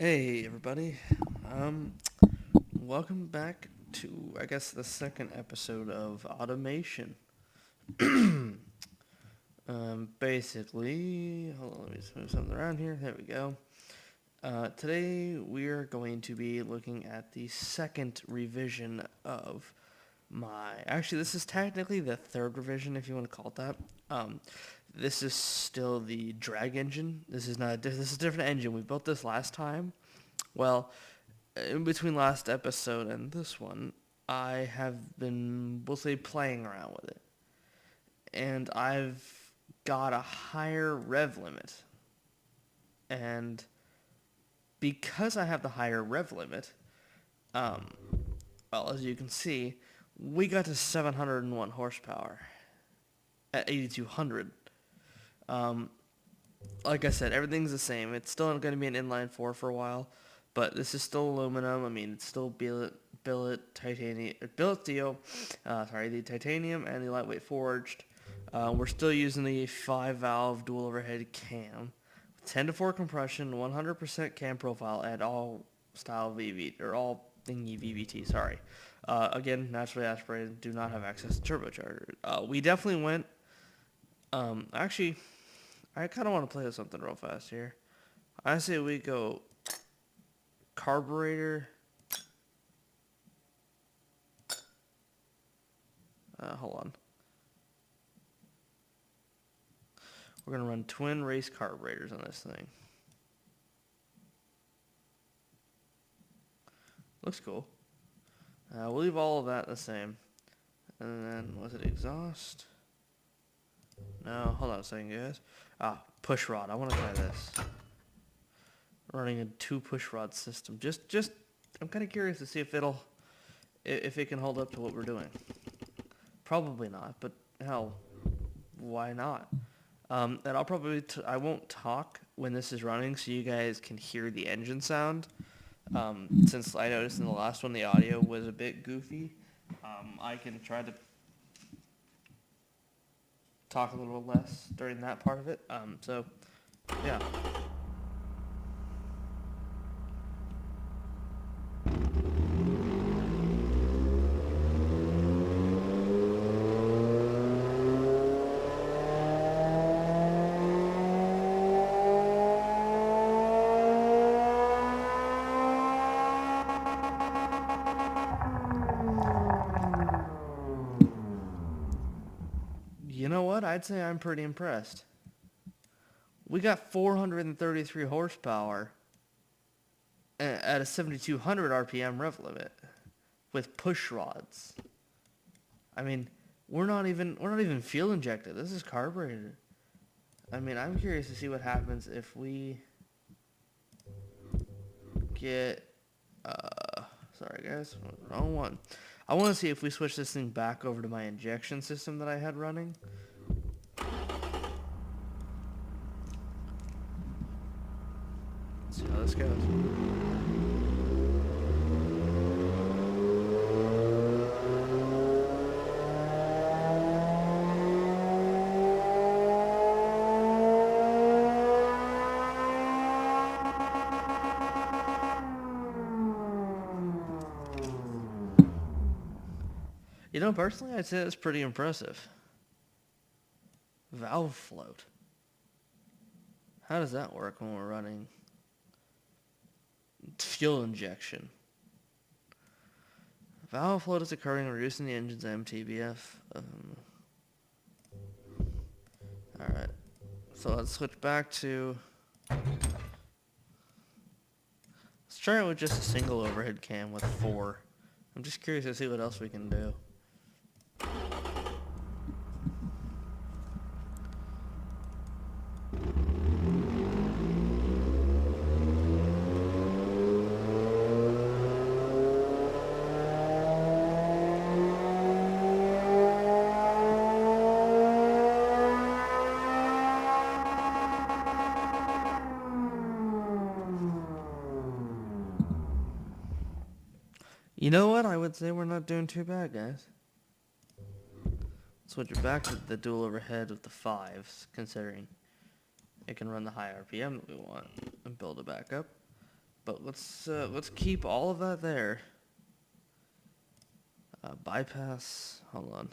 Hey everybody. Um Welcome back to I guess the second episode of Automation. Basically, hold on, let me just move something around here. There we go. Today we are going to be looking at the second revision of actually this is technically the third revision if you want to call it that. Um this is still the drag engine. This is a different engine. We built this last time. Well, in between last episode and this one, I have been, we'll say, playing around with it. And I've got a higher rev limit. And because I have the higher rev limit, um, well, as you can see, we got to 701 horsepower at 8200. Um, like I said, everything's the same. It's still going to be an inline four for a while, but this is still aluminum. I mean, it's still billet titanium, billet steel. The titanium and the lightweight forged. We're still using the 5-valve dual overhead cam, 10 to 4 compression, 100% cam profile, and all style VV or all thingy VVT. Sorry. Again, naturally aspirated. Do not have access to turbocharger. We definitely went. Actually, I kind of want to play with something real fast here. I say we go carburetor. Hold on. We're going to run twin race carburetors on this thing. Looks cool. We'll leave all of that the same. And then, was it exhaust? No, hold on a second, guys. Push rod. I want to try this. Running a 2 push rod system. I'm kind of curious to see if it can hold up to what we're doing. Probably not, but hell, why not? And I won't talk when this is running so you guys can hear the engine sound. Since I noticed in the last one the audio was a bit goofy, I can try to talk a little less during that part of it. Yeah. You know what? I'd say I'm pretty impressed. We got 433 horsepower at a 7,200 RPM rev limit with push rods. I mean, we're not even fuel injected. This is carbureted. I mean, I'm curious to see what happens if we get. Sorry guys, wrong one. I want to see if we switch this thing back over to my injection system that I had running. Let's see how this goes. You know, personally, I'd say that's pretty impressive. Valve float. How does that work when we're running fuel injection? Valve float is occurring, reducing the engine's MTBF. Alright. So let's switch back to... Let's try it with just a single overhead cam with 4. I'm just curious to see what else we can do. You know what? I would say we're not doing too bad, guys. Switch it back to the dual overhead with the 5s, considering it can run the high RPM that we want, and build it back up. But let's keep all of that there. Bypass. Hold on.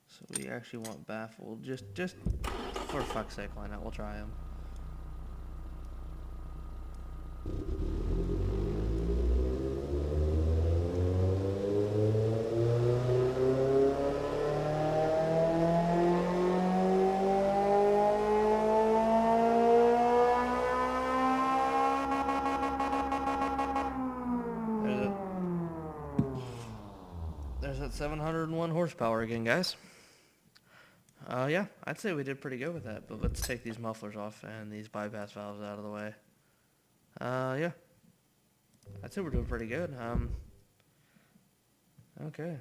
So we actually want baffled. Just for fuck's sake, why not? We'll try him. There's that 701 horsepower again, guys. Yeah, I'd say we did pretty good with that, but let's take these mufflers off and these bypass valves out of the way. Yeah, I'd say we're doing pretty good. Okay.